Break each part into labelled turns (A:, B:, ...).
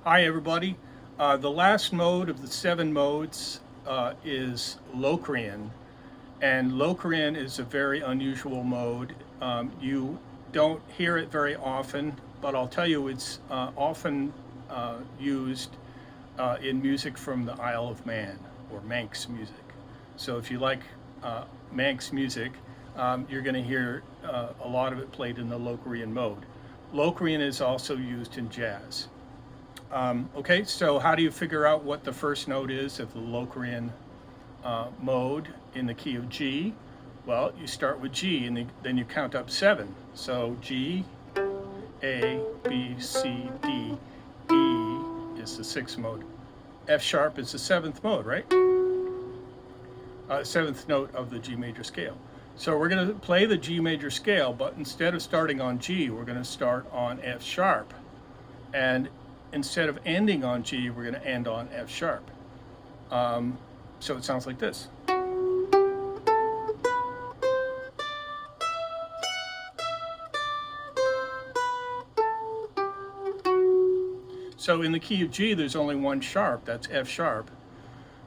A: Hi everybody. The last mode of the 7 modes is Locrian, and Locrian is a very unusual mode. You don't hear it very often, but I'll tell you it's often used in music from the Isle of Man, or Manx music. So if you like Manx music, you're going to hear a lot of it played in the Locrian mode. Locrian is also used in jazz. Okay, so how do you figure out what the first note is of the Locrian mode in the key of G? Well, you start with G and then you count up 7. So G, A, B, C, D, E is the 6th mode. F sharp is the 7th mode, right? 7th note of the G major scale. So we're going to play the G major scale, but instead of starting on G, we're going to start on F sharp. And instead of ending on G, we're going to end on F sharp. So it sounds like this. So in the key of G, there's only one sharp, that's F sharp.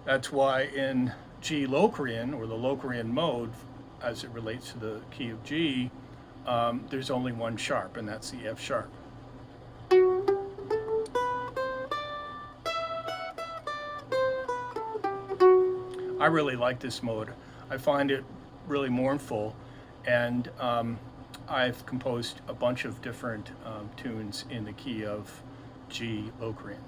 A: That's why in G Locrian, or the Locrian mode, as it relates to the key of G, there's only one sharp, and that's the F sharp. I really like this mode. I find it really mournful, and I've composed a bunch of different tunes in the key of G Locrian.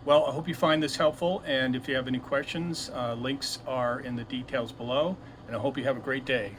A: Well, I hope you find this helpful, and if you have any questions, links are in the details below, and I hope you have a great day.